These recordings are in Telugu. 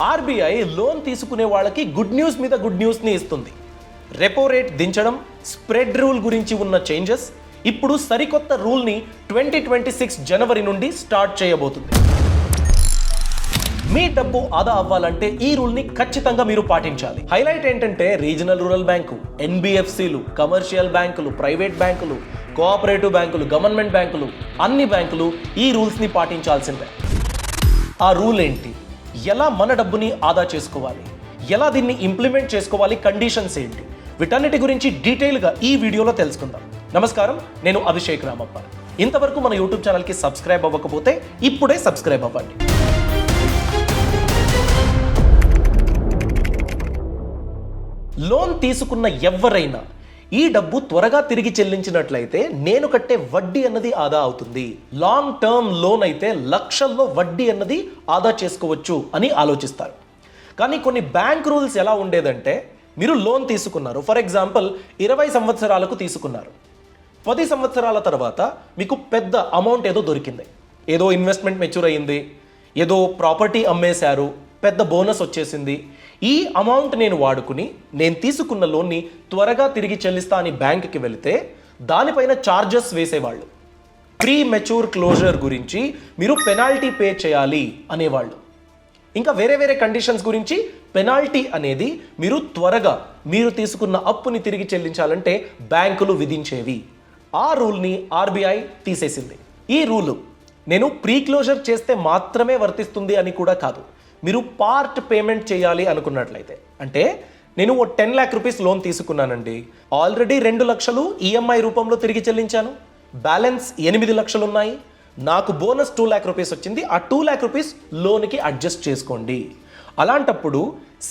ఆర్బీఐ లోన్ తీసుకునే వాళ్ళకి గుడ్ న్యూస్ మీద గుడ్ న్యూస్ని ఇస్తుంది. రెపో రేట్ దించడం, స్ప్రెడ్ రూల్ గురించి ఉన్న చేంజెస్, ఇప్పుడు సరికొత్త రూల్ని 2026 జనవరి నుండి స్టార్ట్ చేయబోతుంది. మీ డబ్బు ఆదా అవ్వాలంటే ఈ రూల్ని ఖచ్చితంగా మీరు పాటించాలి. హైలైట్ ఏంటంటే రీజనల్ రూరల్ బ్యాంకు, ఎన్బిఎఫ్సిలు, కమర్షియల్ బ్యాంకులు, ప్రైవేట్ బ్యాంకులు, కోఆపరేటివ్ బ్యాంకులు, గవర్నమెంట్ బ్యాంకులు, అన్ని బ్యాంకులు ఈ రూల్స్ని పాటించాల్సిందే. ఆ రూల్ ఏంటి? ఎలా మన డబ్బుని ఆదా చేసుకోవాలి, ఎలా దీన్ని ఇంప్లిమెంట్ చేసుకోవాలి, కండిషన్స్ ఏంటి, వీటన్నిటి గురించి డీటెయిల్గా ఈ వీడియోలో తెలుసుకుందాం. నమస్కారం, నేను అభిషేక్ రామప్ప. ఇంతవరకు మన యూట్యూబ్ ఛానల్కి సబ్స్క్రైబ్ అవ్వకపోతే ఇప్పుడే సబ్స్క్రైబ్ అవ్వండి. లోన్ తీసుకున్న ఎవరైనా ఈ డబ్బు త్వరగా తిరిగి చెల్లించినట్లయితే నేను కట్టే వడ్డీ అన్నది ఆదా అవుతుంది. లాంగ్ టర్మ్ లోన్ అయితే లక్షల్లో వడ్డీ అన్నది ఆదా చేసుకోవచ్చు అని ఆలోచిస్తారు. కానీ కొన్ని బ్యాంక్ రూల్స్ ఎలా ఉండేదంటే, మీరు లోన్ తీసుకున్నారు, ఫర్ ఎగ్జాంపుల్ 20 సంవత్సరాలకు తీసుకున్నారు, 10 సంవత్సరాల తర్వాత మీకు పెద్ద అమౌంట్ ఏదో దొరికింది, ఏదో ఇన్వెస్ట్మెంట్ మెచ్యూర్ అయ్యింది, ఏదో ప్రాపర్టీ అమ్మేశారు, పెద్ద బోనస్ వచ్చేసింది. ఈ అమౌంట్ నేను వాడుకుని నేను తీసుకున్న లోన్ని త్వరగా తిరిగి చెల్లిస్తా అని బ్యాంక్కి వెళితే దానిపైన ఛార్జెస్ వేసేవాళ్ళు. ప్రీ మెచ్యూర్ క్లోజర్ గురించి మీరు పెనాల్టీ పే చేయాలి అనేవాళ్ళు. ఇంకా వేరే వేరే కండిషన్స్ గురించి పెనాల్టీ అనేది మీరు తీసుకున్న అప్పుని తిరిగి చెల్లించాలంటే బ్యాంకులు విధించేవి. ఆ రూల్ని ఆర్బీఐ తీసేసింది. ఈ రూలు నేను ప్రీ క్లోజర్ చేస్తే మాత్రమే వర్తిస్తుంది అని కూడా కాదు. మీరు పార్ట్ పేమెంట్ చేయాలి అనుకున్నట్లయితే, అంటే నేను 10 lakh రూపీస్ లోన్ తీసుకున్నానండి, ఆల్రెడీ 2 లక్షలు ఈఎంఐ రూపంలో తిరిగి చెల్లించాను, బ్యాలెన్స్ 8 లక్షలు ఉన్నాయి, నాకు బోనస్ 2 lakh రూపీస్ వచ్చింది, ఆ 2 lakh రూపీస్ లోన్కి అడ్జస్ట్ చేసుకోండి. అలాంటప్పుడు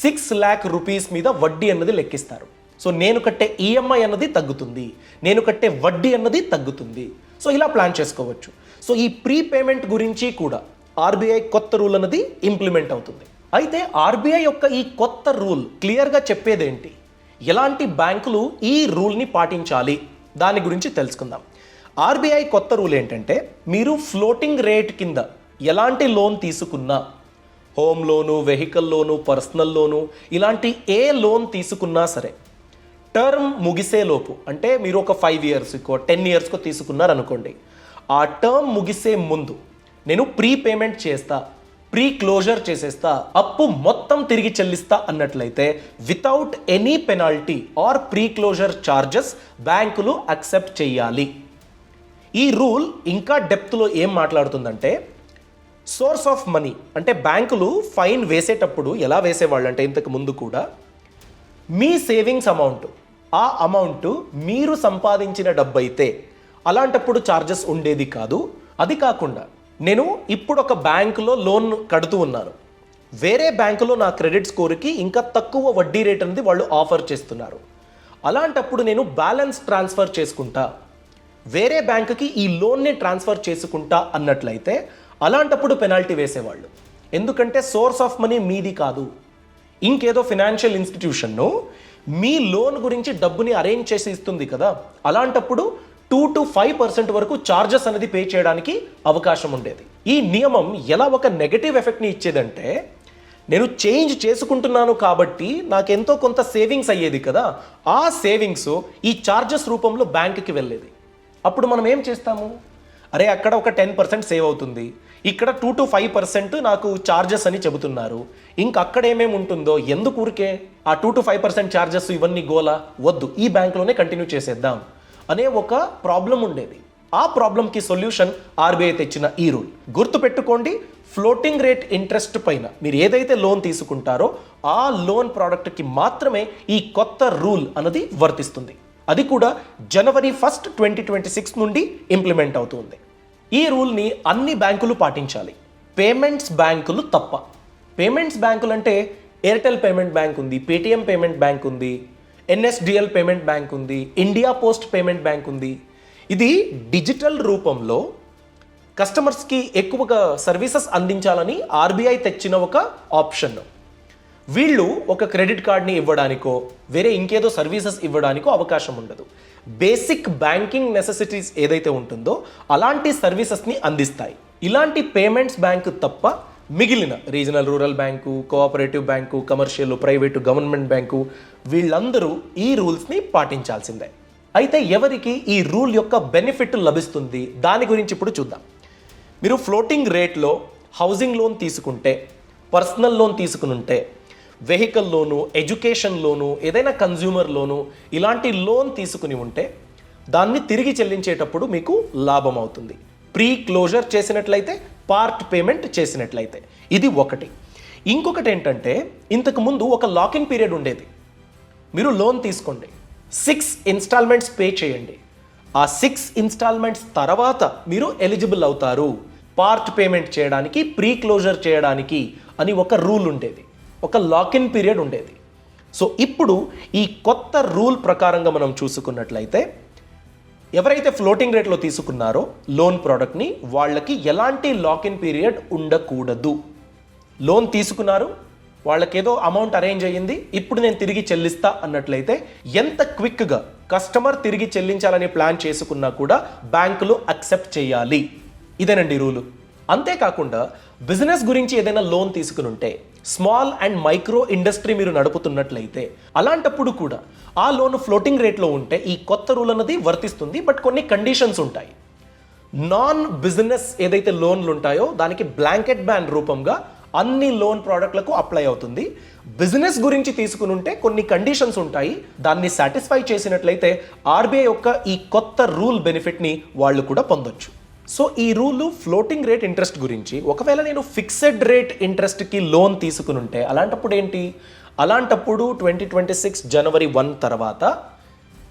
6 lakh రూపీస్ మీద వడ్డీ అన్నది లెక్కిస్తారు. సో నేను కట్టే ఈఎంఐ అన్నది తగ్గుతుంది, నేను కట్టే వడ్డీ అన్నది తగ్గుతుంది. సో ఇలా ప్లాన్ చేసుకోవచ్చు. సో ఈ ప్రీ పేమెంట్ గురించి కూడా ఆర్బీఐ కొత్త రూల్ అన్నది ఇంప్లిమెంట్ అవుతుంది. అయితే ఆర్బీఐ యొక్క ఈ కొత్త రూల్ క్లియర్గా చెప్పేదేంటి, ఎలాంటి బ్యాంకులు ఈ రూల్ని పాటించాలి, దాని గురించి తెలుసుకుందాం. ఆర్బీఐ కొత్త రూల్ ఏంటంటే, మీరు ఫ్లోటింగ్ రేట్ కింద ఎలాంటి లోన్ తీసుకున్నా, హోమ్ లోను, వెహికల్ లోను, పర్సనల్ లోను, ఇలాంటి ఏ లోన్ తీసుకున్నా సరే, టర్మ్ ముగిసేలోపు, అంటే మీరు ఒక 5 yearsకో 10 yearsకో తీసుకున్నారనుకోండి, ఆ టర్మ్ ముగిసే ముందు నేను ప్రీ పేమెంట్ చేస్తా, ప్రీ క్లోజర్ చేసేస్తా, అప్పు మొత్తం తిరిగి చెల్లిస్తా అన్నట్లయితే without any penalty or pre closure charges బ్యాంకులు అక్సెప్ట్ చేయాలి. ఈ రూల్ ఇంకా డెప్త్లో ఏం మాట్లాడుతుందంటే, సోర్స్ ఆఫ్ మనీ, అంటే బ్యాంకులు ఫైన్ వేసేటప్పుడు ఎలా వేసేవాళ్ళు అంటే, ఇంతకు ముందు కూడా మీ సేవింగ్స్ అమౌంట్, ఆ అమౌంట్ మీరు సంపాదించిన డబ్బు అయితే అలాంటప్పుడు ఛార్జెస్ ఉండేది కాదు. అది కాకుండా నేను ఇప్పుడు ఒక బ్యాంకులో లోన్ కడుతూ ఉన్నాను, వేరే బ్యాంకులో నా క్రెడిట్ స్కోర్కి ఇంకా తక్కువ వడ్డీ రేట్ అనేది వాళ్ళు ఆఫర్ చేస్తున్నారు, అలాంటప్పుడు నేను బ్యాలెన్స్ ట్రాన్స్ఫర్ చేసుకుంటా, వేరే బ్యాంకుకి ఈ లోన్ని ట్రాన్స్ఫర్ చేసుకుంటా అన్నట్లయితే అలాంటప్పుడు పెనాల్టీ వేసేవాళ్ళు. ఎందుకంటే సోర్స్ ఆఫ్ మనీ మీది కాదు, ఇంకేదో ఫినాన్షియల్ ఇన్స్టిట్యూషన్ను మీ లోన్ గురించి డబ్బుని అరేంజ్ చేసి ఇస్తుంది కదా, అలాంటప్పుడు 2 to 5% వరకు ఛార్జెస్ అనేది పే చేయడానికి అవకాశం ఉండేది. ఈ నియమం ఎలా ఒక నెగటివ్ ఎఫెక్ట్ని ఇచ్చేదంటే, నేను చేంజ్ చేసుకుంటున్నాను కాబట్టి నాకెంతో కొంత సేవింగ్స్ అయ్యేది కదా, ఆ సేవింగ్స్ ఈ ఛార్జెస్ రూపంలో బ్యాంకుకి వెళ్ళేది. అప్పుడు మనం ఏం చేస్తాము, అరే అక్కడ ఒక 10% సేవ్ అవుతుంది, ఇక్కడ 2 to 5% నాకు ఛార్జెస్ అని చెబుతున్నారు, ఇంకక్కడ ఏమేమి ఉంటుందో ఎందుకు ఊరికే ఆ 2 to 5% ఛార్జెస్ ఇవన్నీ గోలా, వద్దు ఈ బ్యాంక్లోనే కంటిన్యూ చేసేద్దాం అనే ఒక ప్రాబ్లం ఉండేది. ఆ ప్రాబ్లంకి సొల్యూషన్ ఆర్బీఐ తెచ్చిన ఈ రూల్. గుర్తుపెట్టుకోండి, ఫ్లోటింగ్ రేట్ ఇంట్రెస్ట్ పైన మీరు ఏదైతే లోన్ తీసుకుంటారో ఆ లోన్ ప్రోడక్ట్కి మాత్రమే ఈ కొత్త రూల్ అన్నది వర్తిస్తుంది. అది కూడా January 1, 2026 నుండి ఇంప్లిమెంట్ అవుతుంది. ఈ రూల్ని అన్ని బ్యాంకులు పాటించాలి, పేమెంట్స్ బ్యాంకులు తప్ప. పేమెంట్స్ బ్యాంకులు అంటే ఎయిర్టెల్ పేమెంట్ బ్యాంక్ ఉంది, పేటిఎం పేమెంట్ బ్యాంక్ ఉంది, ఎన్ఎస్డిఎల్ పేమెంట్ బ్యాంక్ ఉంది, ఇండియా పోస్ట్ పేమెంట్ బ్యాంక్ ఉంది. ఇది డిజిటల్ రూపంలో కస్టమర్స్కి ఎక్కువగా సర్వీసెస్ అందించాలని ఆర్బీఐ తెచ్చిన ఒక ఆప్షన్. వీళ్ళు ఒక క్రెడిట్ కార్డ్ని ఇవ్వడానికో వేరే ఇంకేదో సర్వీసెస్ ఇవ్వడానికో అవకాశం ఉండదు. బేసిక్ బ్యాంకింగ్ నెసెసిటీస్ ఏదైతే ఉంటుందో అలాంటి సర్వీసెస్ని అందిస్తాయి. ఇలాంటి పేమెంట్స్ బ్యాంక్ తప్ప మిగిలిన regional rural bank, cooperative bank, commercial, private, government bank వీళ్ళందరూ ఈ రూల్స్ని పాటించాల్సిందే. అయితే ఎవరికి ఈ రూల్ యొక్క బెనిఫిట్ లభిస్తుంది దాని గురించి ఇప్పుడు చూద్దాం. మీరు ఫ్లోటింగ్ రేట్లో హౌసింగ్ లోన్ తీసుకుంటే, పర్సనల్ లోన్ తీసుకునుంటే, వెహికల్ లోను, ఎడ్యుకేషన్ లోను, ఏదైనా కన్జ్యూమర్ లోను ఇలాంటి లోన్ తీసుకుని ఉంటే దాన్ని తిరిగి చెల్లించేటప్పుడు మీకు లాభం అవుతుంది. ప్రీ క్లోజర్ చేసినట్లయితే, పార్ట్ పేమెంట్ చేసినట్లయితే. ఇది ఒకటి. ఇంకొకటి ఏంటంటే, ఇంతకుముందు ఒక లాకిన్ పీరియడ్ ఉండేది. మీరు లోన్ తీసుకోండి, 6 ఇన్స్టాల్మెంట్స్ పే చేయండి, ఆ 6 ఇన్స్టాల్మెంట్స్ తర్వాత మీరు ఎలిజిబుల్ అవుతారు పార్ట్ పేమెంట్ చేయడానికి, ప్రీ క్లోజర్ చేయడానికి అని ఒక రూల్ ఉండేది, ఒక లాకిన్ పీరియడ్ ఉండేది. సో ఇప్పుడు ఈ కొత్త రూల్ ప్రకారంగా మనం చూసుకున్నట్లయితే ఎవరైతే ఫ్లోటింగ్ రేట్లో తీసుకున్నారో లోన్ ప్రోడక్ట్ని వాళ్ళకి ఎలాంటి లాకిన్ పీరియడ్ ఉండకూడదు. లోన్ తీసుకున్నారు, వాళ్ళకేదో అమౌంట్ అరేంజ్ అయ్యింది, ఇప్పుడు నేను తిరిగి చెల్లిస్తా అన్నట్లయితే ఎంత క్విక్గా కస్టమర్ తిరిగి చెల్లించాలని ప్లాన్ చేసుకున్నా కూడా బ్యాంకులు అక్సెప్ట్ చేయాలి. ఇదేనండి రూలు. అంతేకాకుండా బిజినెస్ గురించి ఏదైనా లోన్ తీసుకుని ఉంటే, స్మాల్ అండ్ మైక్రో ఇండస్ట్రీ మీరు నడుపుతున్నట్లయితే అలాంటప్పుడు కూడా ఆ లోన్ ఫ్లోటింగ్ రేట్లో ఉంటే ఈ కొత్త రూల్ అన్నది వర్తిస్తుంది. బట్ కొన్ని కండిషన్స్ ఉంటాయి. నాన్ బిజినెస్ ఏదైతే లోన్లు ఉంటాయో దానికి బ్లాంకెట్ బ్యాన్ రూపంగా అన్ని లోన్ ప్రోడక్ట్లకు అప్లై అవుతుంది. బిజినెస్ గురించి తీసుకుని ఉంటే కొన్ని కండిషన్స్ ఉంటాయి, దాన్ని సాటిస్ఫై చేసినట్లయితే ఆర్బీఐ యొక్క ఈ కొత్త రూల్ బెనిఫిట్ని వాళ్ళు కూడా పొందొచ్చు. సో ఈ రూలు ఫ్లోటింగ్ రేట్ ఇంట్రెస్ట్ గురించి. ఒకవేళ నేను ఫిక్స్డ్ రేట్ ఇంట్రెస్ట్కి లోన్ తీసుకుని ఉంటే అలాంటప్పుడు ఏంటి? అలాంటప్పుడు 2026 జనవరి 1 తర్వాత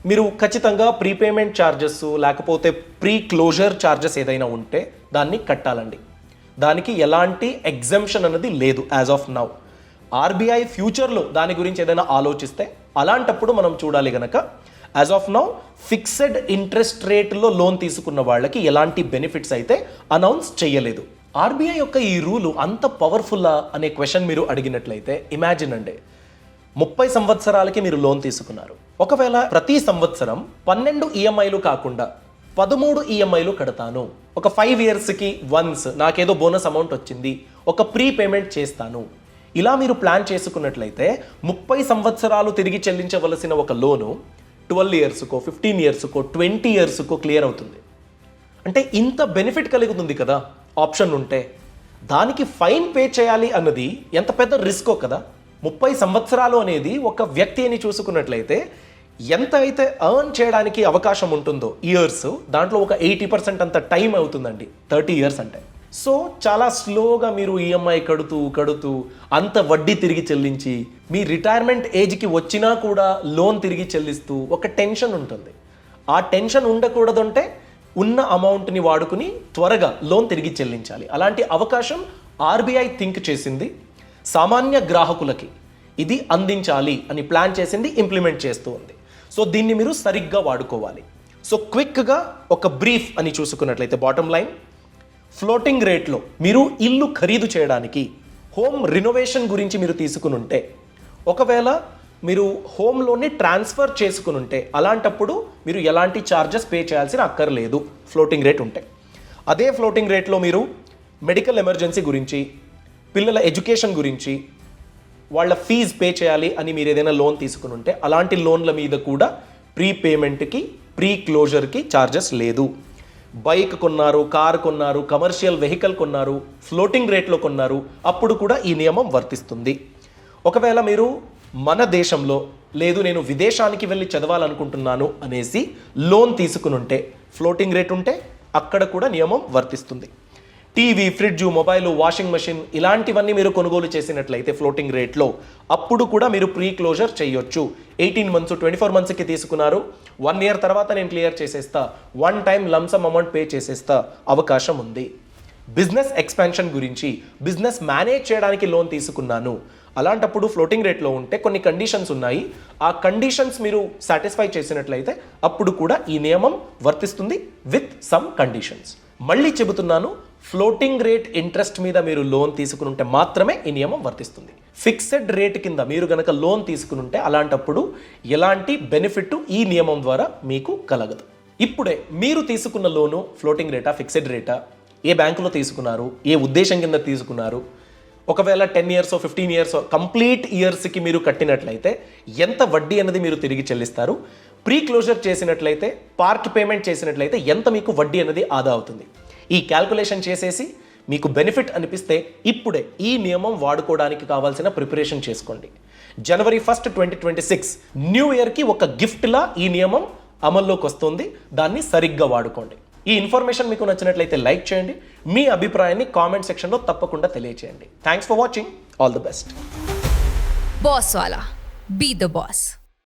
మీరు ఖచ్చితంగా ప్రీపేమెంట్ ఛార్జెస్ లేకపోతే ప్రీ క్లోజర్ ఛార్జెస్ ఏదైనా ఉంటే దాన్ని కట్టాలండి. దానికి ఎలాంటి ఎగ్జంప్షన్ అనేది లేదు యాజ్ ఆఫ్ నౌ. ఆర్బీఐ ఫ్యూచర్లో దాని గురించి ఏదైనా ఆలోచిస్తే అలాంటప్పుడు మనం చూడాలి గనక as of now fixed interest రేట్లో లోన్ తీసుకున్న వాళ్ళకి ఎలాంటి బెనిఫిట్స్ అయితే అనౌన్స్ చేయలేదు. ఆర్బీఐ యొక్క ఈ రూలు అంత పవర్ఫుల్లా అనే క్వశ్చన్ మీరు అడిగినట్లయితే ఇమాజిన్ అండి, 30 సంవత్సరాలకి మీరు లోన్ తీసుకున్నారు. ఒకవేళ ప్రతి సంవత్సరం 12 ఈఎంఐలు కాకుండా 13 ఈఎంఐలు కడతాను, ఒక 5 ఇయర్స్కి వన్స్ నాకేదో బోనస్ అమౌంట్ వచ్చింది, ఒక ప్రీ పేమెంట్ చేస్తాను, ఇలా మీరు ప్లాన్ చేసుకున్నట్లయితే 30 సంవత్సరాలు తిరిగి చెల్లించవలసిన ఒక లోను 12 ఇయర్స్కో, 15 ఇయర్స్కో, 20 ఇయర్స్కో క్లియర్ అవుతుంది. అంటే ఇంత బెనిఫిట్ కలుగుతుంది కదా ఆప్షన్ ఉంటే. దానికి ఫైన్ పే చేయాలి అన్నది ఎంత పెద్ద రిస్కో కదా. 30 సంవత్సరాలు అనేది ఒక వ్యక్తి అని చూసుకున్నట్లయితే ఎంత అయితే ఎర్న్ చేయడానికి అవకాశం ఉంటుందో ఇయర్స్, దాంట్లో ఒక 80% అంత టైం అవుతుందండి 30 ఇయర్స్ అంటే. సో చాలా స్లోగా మీరు ఈఎంఐ కడుతూ అంత వడ్డీ తిరిగి చెల్లించి మీ రిటైర్మెంట్ ఏజ్కి వచ్చినా కూడా లోన్ తిరిగి చెల్లిస్తూ ఒక టెన్షన్ ఉంటుంది. ఆ టెన్షన్ ఉండకూడదంటే ఉన్న అమౌంట్ని వాడుకుని త్వరగా లోన్ తిరిగి చెల్లించాలి. అలాంటి అవకాశం ఆర్బీఐ థింక్ చేసింది, సామాన్య గ్రాహకులకి ఇది అందించాలి అని ప్లాన్ చేసింది, ఇంప్లిమెంట్ చేస్తూ ఉంది. సో దీన్ని మీరు సరిగ్గా వాడుకోవాలి. సో క్విక్గా ఒక బ్రీఫ్ అని చూసుకున్నట్లయితే బాటమ్ లైన్, ఫ్లోటింగ్ రేట్లో మీరు ఇల్లు ఖరీదు చేయడానికి, హోమ్ రినోవేషన్ గురించి మీరు తీసుకుని ఉంటే, ఒకవేళ మీరు హోమ్ లోన్ని ట్రాన్స్ఫర్ చేసుకుని ఉంటే అలాంటప్పుడు మీరు ఎలాంటి ఛార్జెస్ పే చేయాల్సిన అక్కర్లేదు ఫ్లోటింగ్ రేట్ ఉంటే. అదే ఫ్లోటింగ్ రేట్లో మీరు మెడికల్ ఎమర్జెన్సీ గురించి, పిల్లల ఎడ్యుకేషన్ గురించి, వాళ్ళ ఫీజు పే చేయాలి అని మీరు ఏదైనా లోన్ తీసుకుని ఉంటే అలాంటి లోన్ల మీద కూడా ప్రీ పేమెంట్కి, ప్రీ క్లోజర్కి ఛార్జెస్ లేదు. బైక్ కొన్నారు, కార్ కొన్నారు, కమర్షియల్ వెహికల్ కొన్నారు, ఫ్లోటింగ్ రేట్లో కొన్నారు, అప్పుడు కూడా ఈ నియమం వర్తిస్తుంది. ఒకవేళ మీరు మన దేశంలో లేదు నేను విదేశానికి వెళ్ళి చదవాలనుకుంటున్నాను అనేసి లోన్ తీసుకుని ఉంటే, ఫ్లోటింగ్ రేట్ ఉంటే అక్కడ కూడా నియమం వర్తిస్తుంది. TV, fridge, mobile, washing machine ఇలాంటివన్నీ మీరు కొనుగోలు చేసినట్లయితే ఫ్లోటింగ్ రేట్లో అప్పుడు కూడా మీరు ప్రీ క్లోజర్ చేయొచ్చు. 18 మంత్స్, 24 మంత్స్కి తీసుకున్నారు, 1 ఇయర్ తర్వాత నేను క్లియర్ చేసేస్తా, 1 టైం లంసమ్ అమౌంట్ పే చేసేస్తా అవకాశం ఉంది. బిజినెస్ ఎక్స్పాన్షన్ గురించి, బిజినెస్ మేనేజ్ చేయడానికి లోన్ తీసుకున్నాను, అలాంటప్పుడు ఫ్లోటింగ్ రేట్లో ఉంటే కొన్ని కండిషన్స్ ఉన్నాయి. ఆ కండిషన్స్ మీరు సాటిస్ఫై చేసినట్లయితే అప్పుడు కూడా ఈ నియమం వర్తిస్తుంది విత్ సమ్ కండిషన్స్. మళ్ళీ చెబుతున్నాను, ఫ్లోటింగ్ రేట్ ఇంట్రెస్ట్ మీద మీరు లోన్ తీసుకుని మాత్రమే ఈ నియమం వర్తిస్తుంది. ఫిక్స్డ్ రేట్ కింద మీరు గనక లోన్ తీసుకుని అలాంటప్పుడు ఎలాంటి బెనిఫిట్ ఈ నియమం ద్వారా మీకు కలగదు. ఇప్పుడే మీరు తీసుకున్న లోను ఫ్లోటింగ్ రేటా, ఫిక్స్డ్ రేటా, ఏ బ్యాంకులో తీసుకున్నారు, ఏ ఉద్దేశం కింద తీసుకున్నారు, ఒకవేళ 10 ఇయర్స్ 15 ఇయర్స్ కంప్లీట్ ఇయర్స్కి మీరు కట్టినట్లయితే ఎంత వడ్డీ అనేది మీరు తిరిగి చెల్లిస్తారు, ప్రీ క్లోజర్ చేసినట్లయితే, పార్ట్ పేమెంట్ చేసినట్లయితే ఎంత మీకు వడ్డీ అనేది ఆదా అవుతుంది. ఈ క్యాల్కులేషన్ చేసేసి మీకు బెనిఫిట్ అనిపిస్తే ఇప్పుడే ఈ నియమం వాడుకోవడానికి కావాల్సిన ప్రిపరేషన్ చేసుకోండి. జనవరి 1, 2026 న్యూ ఇయర్కి ఒక గిఫ్ట్లా ఈ నియమం అమల్లోకి వస్తుంది. దాన్ని సరిగ్గా వాడుకోండి. ఈ ఇన్ఫర్మేషన్ మీకు నచ్చినట్లయితే లైక్ చేయండి. మీ అభిప్రాయాన్ని కామెంట్ సెక్షన్లో తప్పకుండా తెలియచేయండి. Thanks for watching. All the best. Boss Wala. Be the boss.